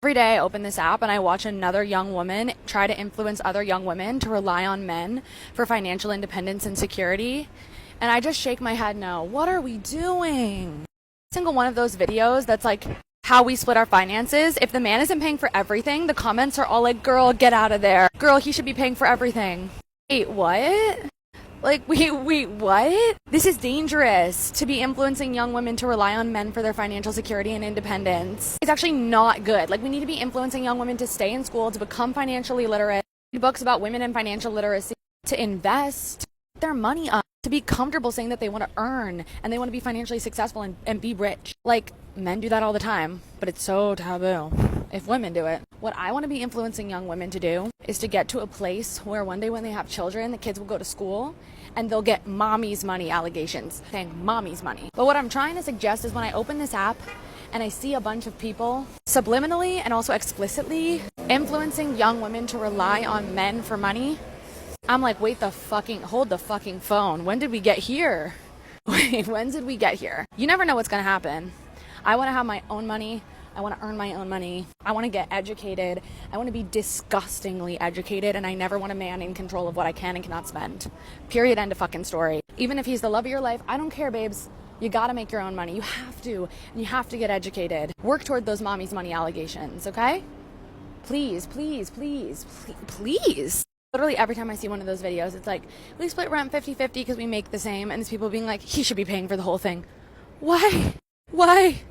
Every day I open this app and I watch another young woman try to influence other young women to rely on men for financial independence and security. And I just shake my head no. What are we doing? Single one of those videos that's like how we split our finances. If the man isn't paying for everything, the comments are all like, girl, get out of there. Girl, he should be paying for everything. Wait, what? Like, wait, what? This is dangerous to be influencing young women to rely on men for their financial security and independence. It's actually not good. Like, we need to be influencing young women to stay in school, to become financially literate, read books about women and financial literacy, to invest their money up, to be comfortable saying that they want to earn and they want to be financially successful and be rich. Like, men do that all the time, but it's so taboo if women do it. What I want to be influencing young women to do is to get to a place where one day when they have children, the kids will go to school and they'll get mommy's money allegations, saying mommy's money. But what I'm trying to suggest is when I open this app and I see a bunch of people subliminally and also explicitly influencing young women to rely on men for money, I'm like, hold the fucking phone. When did we get here? Wait, when did we get here? You never know what's going to happen. I want to have my own money. I want to earn my own money. I want to get educated. I want to be disgustingly educated, and I never want a man in control of what I can and cannot spend. Period. End of fucking story. Even if he's the love of your life, I don't care, babes. You got to make your own money. You have to. And you have to get educated. Work toward those mommy's money allegations, okay? Please, please, please, please. Literally every time I see one of those videos, it's like, we split rent 50-50 because we make the same, and there's people being like, he should be paying for the whole thing. Why? Why?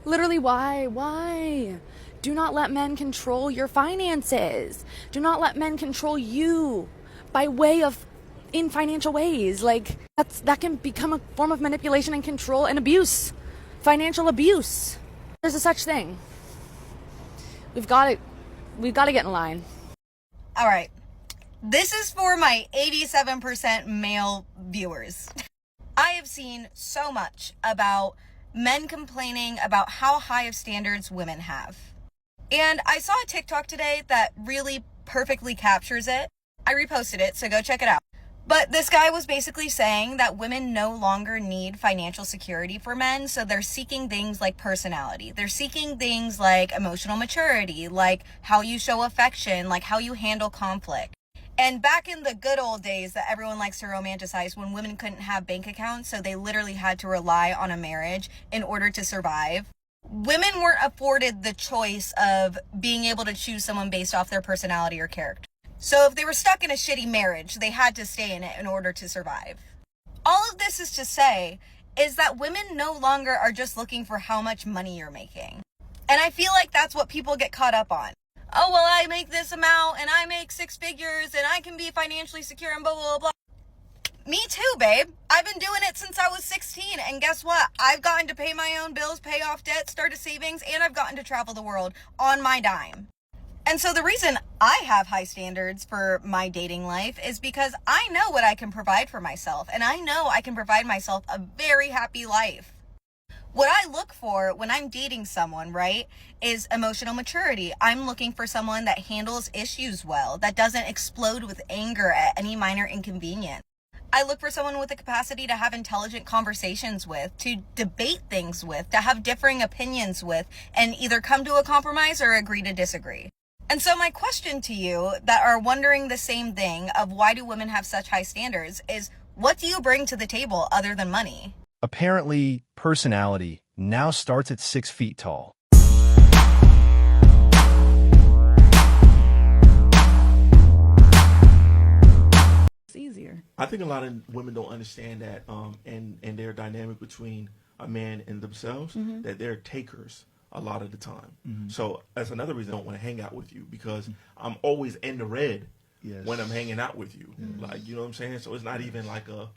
Literally, why? Do not let men control your finances. Do not let men control you by way of in financial ways. Like, that can become a form of manipulation and control and abuse. Financial abuse. There's a such thing. We've got to get in line. All right. This is for my 87% male viewers. I have seen so much about men complaining about how high of standards women have. And I saw a TikTok today that really perfectly captures it. I reposted it, so go check it out. But this guy was basically saying that women no longer need financial security for men, so they're seeking things like personality. They're seeking things like emotional maturity, like how you show affection, like how you handle conflict. And back in the good old days that everyone likes to romanticize, when women couldn't have bank accounts, so they literally had to rely on a marriage in order to survive, women weren't afforded the choice of being able to choose someone based off their personality or character. So if they were stuck in a shitty marriage, they had to stay in it in order to survive. All of this is to say is that women no longer are just looking for how much money you're making. And I feel like that's what people get caught up on. Oh, well, I make this amount and I make 6 figures and I can be financially secure and blah, blah, blah. Me too, babe. I've been doing it since I was 16. And guess what? I've gotten to pay my own bills, pay off debt, start a savings, and I've gotten to travel the world on my dime. And so the reason I have high standards for my dating life is because I know what I can provide for myself. And I know I can provide myself a very happy life. What I look for when I'm dating someone, right, is emotional maturity. I'm looking for someone that handles issues well, that doesn't explode with anger at any minor inconvenience. I look for someone with the capacity to have intelligent conversations with, to debate things with, to have differing opinions with, and either come to a compromise or agree to disagree. And so my question to you that are wondering the same thing of why do women have such high standards is, what do you bring to the table other than money? Apparently, personality now starts at 6 feet tall. It's easier. I think a lot of women don't understand that and their dynamic between a man and themselves, that they're takers a lot of the time. So that's another reason I don't want to hang out with you, because I'm always in the red when I'm hanging out with you. Like, you know what I'm saying? So it's not even like a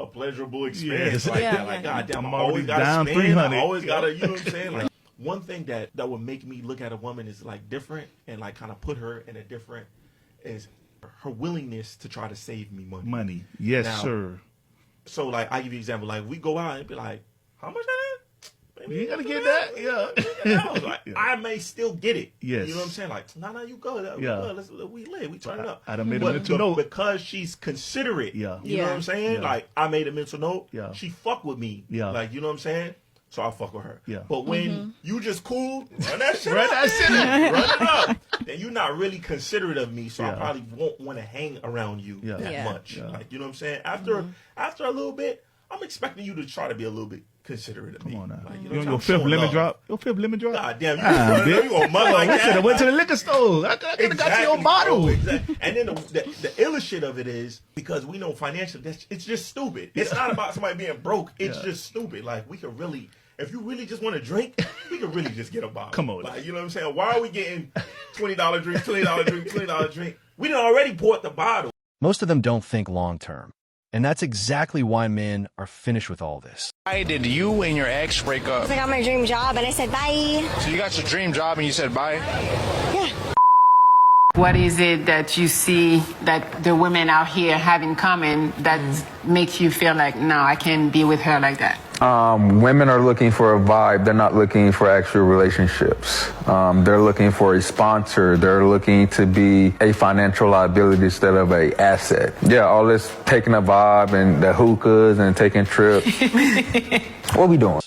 pleasurable experience like that. Like, goddamn, I always got to spend. I always got to, you know what I'm saying? Like, one thing that would make me look at a woman is like different and like kind of put her in a different is her willingness to try to save me money. Yes, now, sir. So like, I give you an example. Like, we go out and be like, how much that is? You gotta get that, yeah. Like, I may still get it. Yes. You know what I'm saying? Like, no, you go. We live. We turn it up. I done made a mental note. Because she's considerate. Yeah. You know what I'm saying? Yeah. Like, I made a mental note. Yeah. She fuck with me. Yeah. Like, you know what I'm saying? so I'll fuck with her. Yeah. But when you just cool, run that shit Run up. that shit man. Run it up. Then you're not really considerate of me, so I Yeah. probably won't want to hang around you Yeah. that Yeah. much. Yeah. Like, you know what I'm saying? After a little bit, I'm expecting you to try to be a little bit considerate of me. Come on now. Like, you know You what I'm your saying? fifth I'm lemon showing drop? Your fifth lemon drop? God damn, you bitch. gonna mud like We that? should have went to the liquor store. I could have got you your bottle. bro, exactly. And then the illest shit of it is, because we know financially, it's just stupid. It's not about somebody being broke. It's just stupid. Like, we could really, if you really just want to drink, we could really just get a bottle. Come on. Like, you know what I'm saying? Why are we getting $20 drink, $20 drink, $20 drink? We done already bought the bottle. Most of them don't think long term. And that's exactly why men are finished with all this. Why did you and your ex break up? I got my dream job and I said bye. So you got your dream job and you said bye? What is it that you see that the women out here have in common that makes you feel like, no, I can't be with her like that? Women are looking for a vibe. They're not looking for actual relationships. They're looking for a sponsor. They're looking to be a financial liability instead of a asset. Yeah, all this taking a vibe and the hookahs and taking trips. What we doing?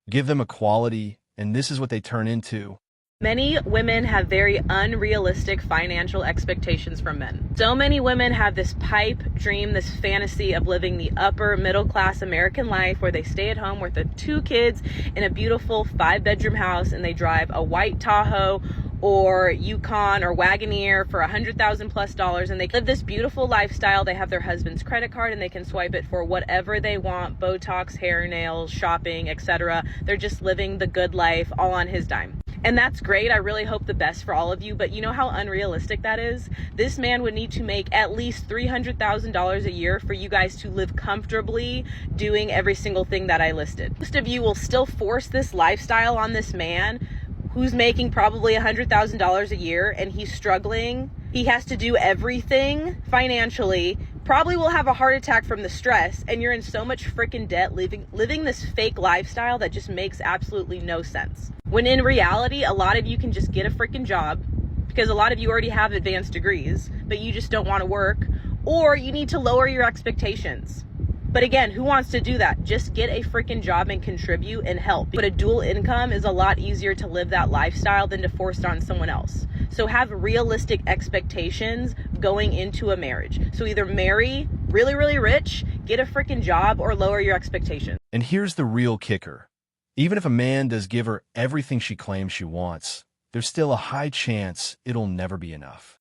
Give them equality, and this is what they turn into. Many women have very unrealistic financial expectations from men. So many women have this pipe dream, this fantasy of living the upper middle class American life where they stay at home with the 2 kids in a beautiful 5-bedroom house and they drive a white Tahoe or Yukon or Wagoneer for $100,000+ and they live this beautiful lifestyle. They have their husband's credit card and they can swipe it for whatever they want, Botox, hair, nails, shopping, etc. They're just living the good life all on his dime. And that's great. I really hope the best for all of you. But you know how unrealistic that is? This man would need to make at least $300,000 a year for you guys to live comfortably doing every single thing that I listed. Most of you will still force this lifestyle on this man who's making probably $100,000 a year and he's struggling. He has to do everything financially, probably will have a heart attack from the stress, and you're in so much freaking debt living this fake lifestyle that just makes absolutely no sense. When in reality, a lot of you can just get a freaking job because a lot of you already have advanced degrees, but you just don't want to work, or you need to lower your expectations. But again, who wants to do that? Just get a freaking job and contribute and help. But a dual income is a lot easier to live that lifestyle than to force it on someone else. So have realistic expectations going into a marriage. So either marry really, really rich, get a freaking job, or lower your expectations. And here's the real kicker. Even if a man does give her everything she claims she wants, there's still a high chance it'll never be enough.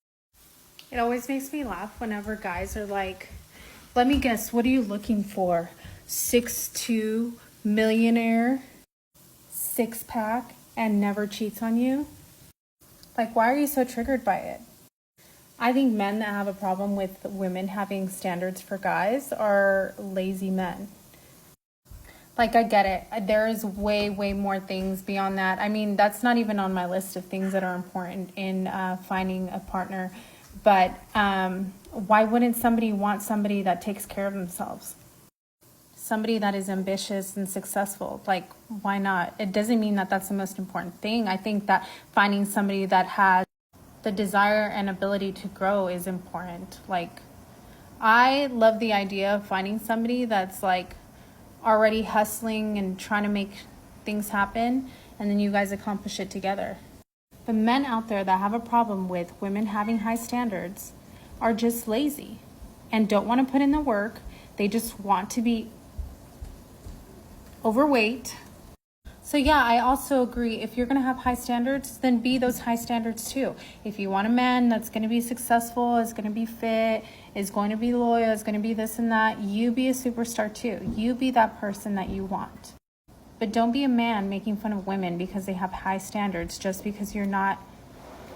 It always makes me laugh whenever guys are like, let me guess, what are you looking for? 6'2", millionaire, 6-pack, and never cheats on you? Like, why are you so triggered by it? I think men that have a problem with women having standards for guys are lazy men. Like, I get it. There is way, way more things beyond that. I mean, that's not even on my list of things that are important in finding a partner. But why wouldn't somebody want somebody that takes care of themselves? Somebody that is ambitious and successful. Like, why not? It doesn't mean that that's the most important thing. I think that finding somebody that has the desire and ability to grow is important. Like, I love the idea of finding somebody that's like already hustling and trying to make things happen, and then you guys accomplish it together. The men out there that have a problem with women having high standards are just lazy and don't want to put in the work. They just want to be overweight. So yeah, I also agree, if you're going to have high standards, then be those high standards too. If you want a man that's going to be successful, is going to be fit, is going to be loyal, is going to be this and that, you be a superstar too. You be that person that you want. But don't be a man making fun of women because they have high standards. Just because you're not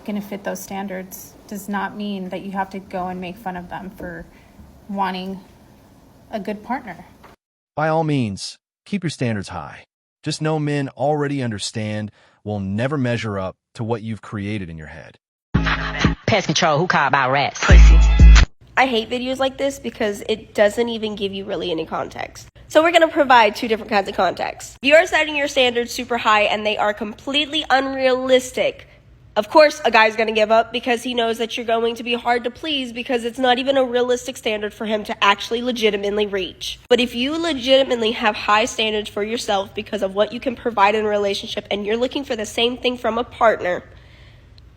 going to fit those standards does not mean that you have to go and make fun of them for wanting a good partner. By all means, keep your standards high. Just know men already understand will never measure up to what you've created in your head. Pest control, who called about rats? I hate videos like this because it doesn't even give you really any context. So we're going to provide 2 different kinds of context. You are setting your standards super high and they are completely unrealistic. Of course, a guy's going to give up because he knows that you're going to be hard to please because it's not even a realistic standard for him to actually legitimately reach. But if you legitimately have high standards for yourself because of what you can provide in a relationship and you're looking for the same thing from a partner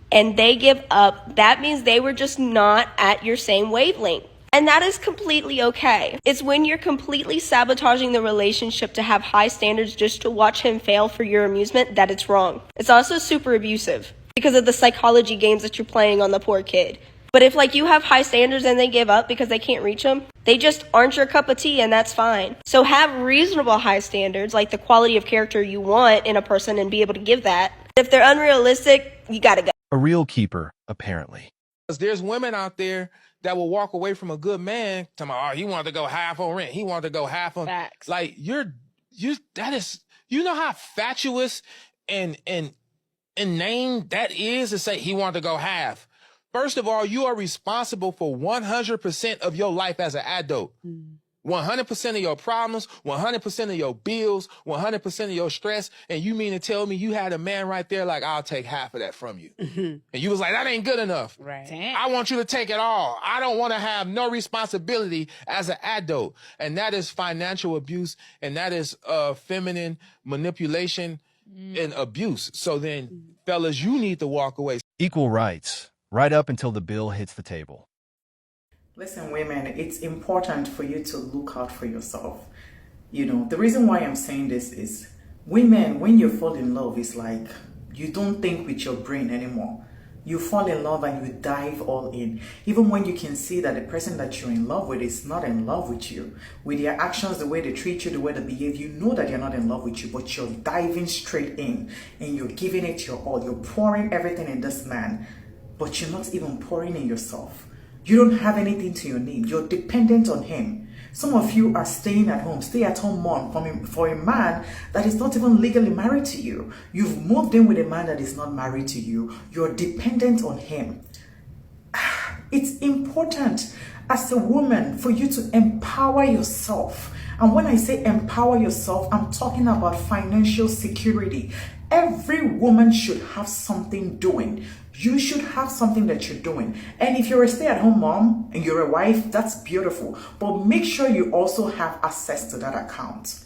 and they give up, that means they were just not at your same wavelength. And that is completely okay. It's when you're completely sabotaging the relationship to have high standards just to watch him fail for your amusement that it's wrong. It's also super abusive because of the psychology games that you're playing on the poor kid. But if like you have high standards and they give up because they can't reach them, they just aren't your cup of tea and that's fine. So have reasonable high standards, like the quality of character you want in a person and be able to give that. If they're unrealistic, you gotta go. A real keeper, apparently. There's women out there that will walk away from a good man talking about, oh, he wanted to go half on rent. He wanted to go half on. Facts. Like that is, you know how fatuous and name that is to say he wanted to go half. First of all, you are responsible for 100% of your life as an adult. 100% of your problems, 100% of your bills, 100% of your stress. And you mean to tell me you had a man right there like, I'll take half of that from you. And you was like, that ain't good enough. Right. I want you to take it all. I don't want to have no responsibility as an adult. And that is financial abuse. And that is feminine manipulation and abuse. So then, fellas, you need to walk away. Equal rights, right up until the bill hits the table. Listen, women, it's important for you to look out for yourself. You know, the reason why I'm saying this is women, when you fall in love, it's like you don't think with your brain anymore. You fall in love and you dive all in. Even when you can see that the person that you're in love with is not in love with you. With their actions, the way they treat you, the way they behave, you know that they're not in love with you, but you're diving straight in and you're giving it your all. You're pouring everything in this man, but you're not even pouring in yourself. You don't have anything to your name. You're dependent on him. Some of you are staying at home, stay-at-home mom for a man that is not even legally married to you. You've moved in with a man that is not married to you. You're dependent on him. It's important as a woman for you to empower yourself. And when I say empower yourself, I'm talking about financial security. Every woman should have something doing. You should have something that you're doing. And if you're a stay-at-home mom and you're a wife, that's beautiful. But make sure you also have access to that account.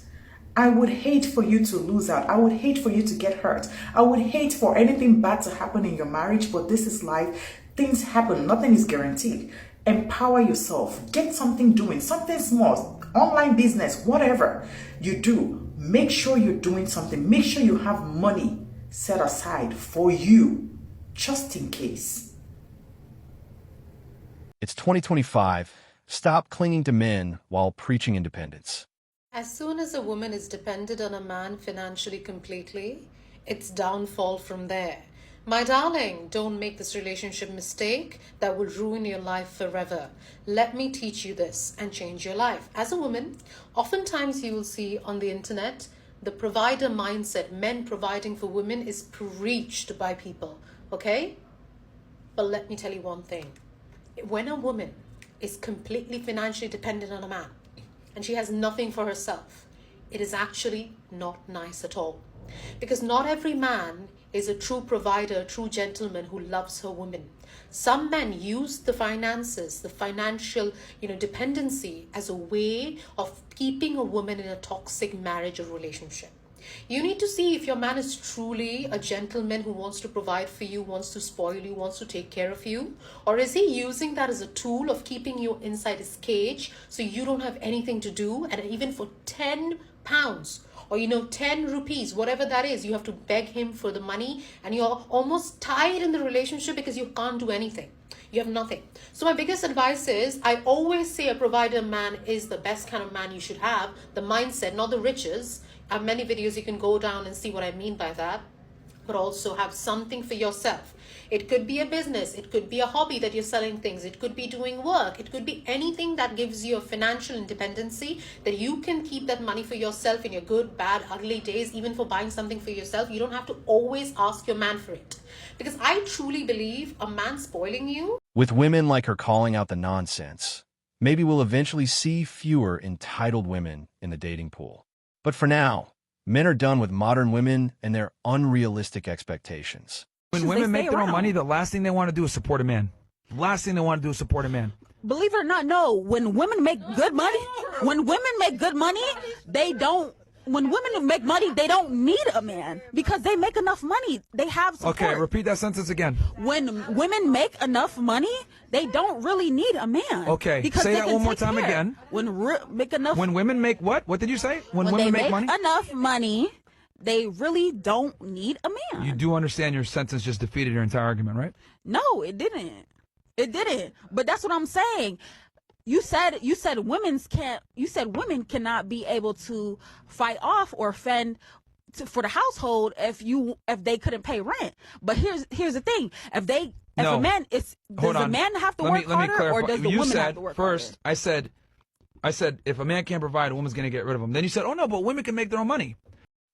I would hate for you to lose out. I would hate for you to get hurt. I would hate for anything bad to happen in your marriage, but this is life. Things happen. Nothing is guaranteed. Empower yourself. Get something doing. Something small. Online business. Whatever you do. Make sure you're doing something. Make sure you have money set aside for you. Just in case. It's 2025. Stop clinging to men while preaching independence. As soon as a woman is dependent on a man financially completely, it's downfall from there. My darling, don't make this relationship mistake that will ruin your life forever. Let me teach you this and change your life. As a woman, oftentimes you will see on the internet, the provider mindset, men providing for women, is preached by people. Okay? But let me tell you one thing. When a woman is completely financially dependent on a man and she has nothing for herself, it is actually not nice at all. Because not every man is a true provider, a true gentleman who loves her woman. Some men use the finances, the financial, dependency as a way of keeping a woman in a toxic marriage or relationship. You need to see if your man is truly a gentleman who wants to provide for you, wants to spoil you, wants to take care of you, or is he using that as a tool of keeping you inside his cage so you don't have anything to do, and even for 10 pounds or 10 rupees, whatever that is, you have to beg him for the money and you're almost tied in the relationship because you can't do anything. You have nothing. So my biggest advice is, I always say a provider man is the best kind of man you should have, the mindset, not the riches. I have many videos, you can go down and see what I mean by that. But also have something for yourself. It could be a business, it could be a hobby that you're selling things, it could be doing work, it could be anything that gives you a financial independency, that you can keep that money for yourself in your good, bad, ugly days, even for buying something for yourself. You don't have to always ask your man for it. Because I truly believe a man spoiling you. With women like her calling out the nonsense, maybe we'll eventually see fewer entitled women in the dating pool. But for now, men are done with modern women and their unrealistic expectations. When women make their own money, the last thing they want to do is support a man. Last thing they want to do is support a man. Believe it or not, no. When women make good money, they don't. When women make money, they don't need a man because they make enough money. They have support. Okay, repeat that sentence again. When women make enough money, they don't really need a man. Okay, because say they that can one more take time care. again. When women make what? What did you say? When they women make money? enough money, they really don't need a man. You do understand your sentence just defeated your entire argument, right? No, it didn't. It didn't. But that's what I'm saying. You said women cannot be able to fight off or fend for the household if they couldn't pay rent. But here's the thing: if a man does the man have to work harder or does the woman have to work harder? I said if a man can't provide, a woman's going to get rid of him. Then you said, oh no, but women can make their own money.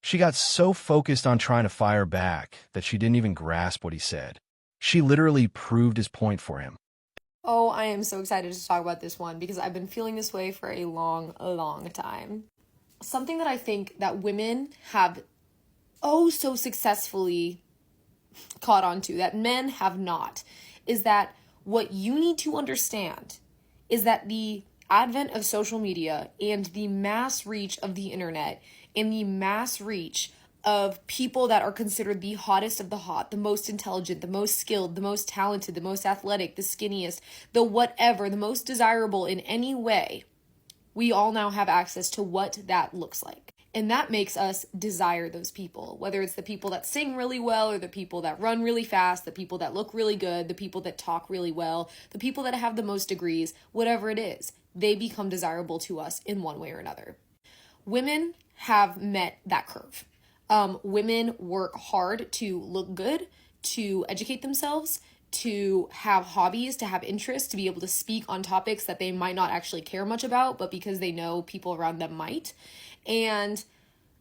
She got so focused on trying to fire back that she didn't even grasp what he said. She literally proved his point for him. Oh, I am so excited to talk about this one because I've been feeling this way for a long time. Something that I think that women have so successfully caught on to that men have not is that what you need to understand is that the advent of social media and the mass reach of the internet and the mass reach of people that are considered the hottest of the hot, the most intelligent, the most skilled, the most talented, the most athletic, the skinniest, the whatever, the most desirable in any way, we all now have access to what that looks like. And that makes us desire those people, whether it's the people that sing really well or the people that run really fast, the people that look really good, the people that talk really well, the people that have the most degrees, whatever it is, they become desirable to us in one way or another. Women have met that curve. Women work hard to look good, to educate themselves, to have hobbies, to have interests, to be able to speak on topics that they might not actually care much about, but because they know people around them might. And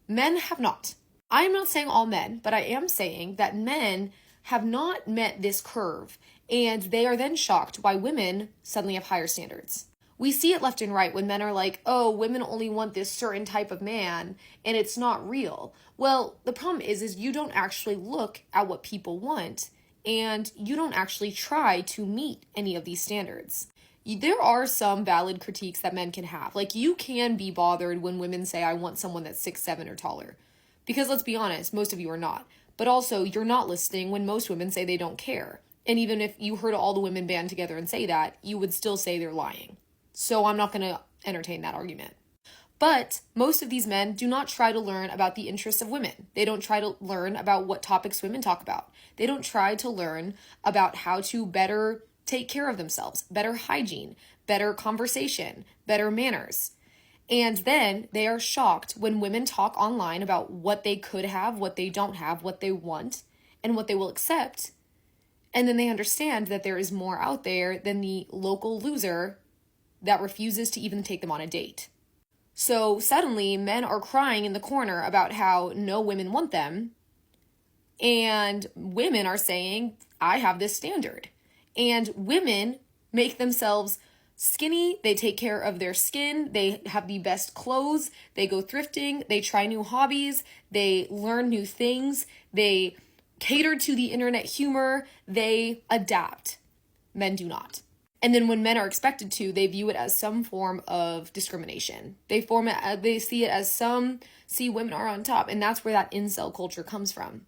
men have not. I am not saying all men, but I am saying that men have not met this curve, and they are then shocked why women suddenly have higher standards. We see it left and right when men are like, oh, women only want this certain type of man, and it's not real. Well, the problem is you don't actually look at what people want, and you don't actually try to meet any of these standards. There are some valid critiques that men can have. Like, you can be bothered when women say, I want someone that's 6'7" or taller. Because let's be honest, most of you are not. But also, you're not listening when most women say they don't care. And even if you heard all the women band together and say that, you would still say they're lying. So I'm not going to entertain that argument. But most of these men do not try to learn about the interests of women. They don't try to learn about what topics women talk about. They don't try to learn about how to better take care of themselves, better hygiene, better conversation, better manners. And then they are shocked when women talk online about what they could have, what they don't have, what they want, and what they will accept. And then they understand that there is more out there than the local loser that refuses to even take them on a date. So suddenly men are crying in the corner about how no women want them, and women are saying, I have this standard. And women make themselves skinny, they take care of their skin, they have the best clothes, they go thrifting, they try new hobbies, they learn new things, they cater to the internet humor, they adapt. Men do not. And then when men are expected to, they view it as some form of discrimination. They see it as women are on top, and that's where that incel culture comes from.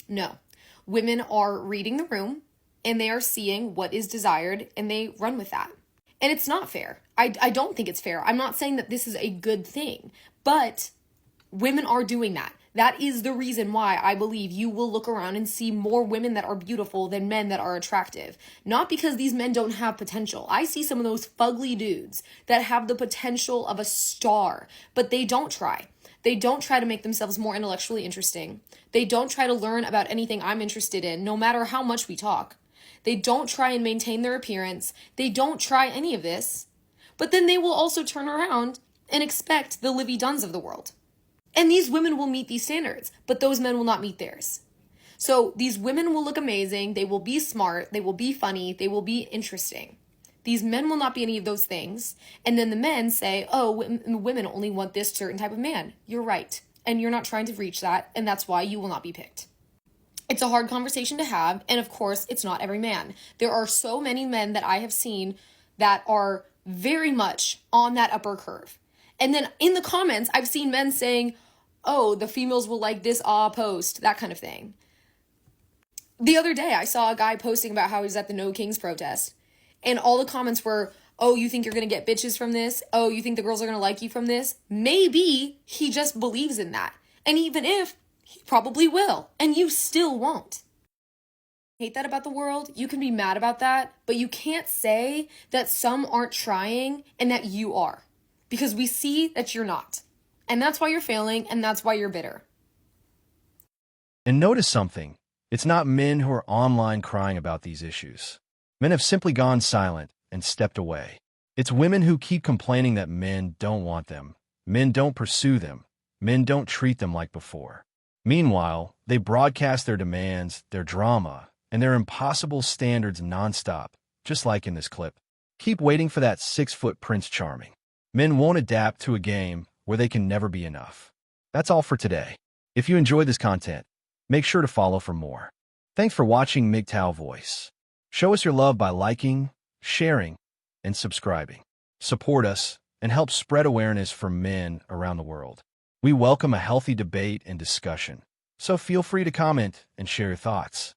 No, women are reading the room, and they are seeing what is desired, and they run with that. And it's not fair. I don't think it's fair. I'm not saying that this is a good thing, but women are doing that. That is the reason why I believe you will look around and see more women that are beautiful than men that are attractive. Not because these men don't have potential. I see some of those fugly dudes that have the potential of a star, but they don't try. They don't try to make themselves more intellectually interesting. They don't try to learn about anything I'm interested in, no matter how much we talk. They don't try and maintain their appearance. They don't try any of this. But then they will also turn around and expect the Livy Dunns of the world. And these women will meet these standards, but those men will not meet theirs. So these women will look amazing, they will be smart, they will be funny, they will be interesting. These men will not be any of those things. And then the men say, oh, women only want this certain type of man. You're right. And you're not trying to reach that, and that's why you will not be picked. It's a hard conversation to have, and of course, it's not every man. There are so many men that I have seen that are very much on that upper curve. And then in the comments, I've seen men saying, oh, the females will like this post, that kind of thing. The other day, I saw a guy posting about how he was at the No Kings protest, and all the comments were, oh, you think you're going to get bitches from this? Oh, you think the girls are going to like you from this? Maybe he just believes in that. And even if, he probably will, and you still won't. Hate that about the world. You can be mad about that, but you can't say that some aren't trying and that you are, because we see that you're not. And that's why you're failing, and that's why you're bitter. And notice something. It's not men who are online crying about these issues. Men have simply gone silent and stepped away. It's women who keep complaining that men don't want them. Men don't pursue them. Men don't treat them like before. Meanwhile, they broadcast their demands, their drama, and their impossible standards nonstop, just like in this clip. Keep waiting for that 6-foot Prince Charming. Men won't adapt to a game where they can never be enough. That's all for today. If you enjoyed this content, make sure to follow for more. Thanks for watching MGTOW Voice. Show us your love by liking, sharing, and subscribing. Support us and help spread awareness for men around the world. We welcome a healthy debate and discussion, so feel free to comment and share your thoughts.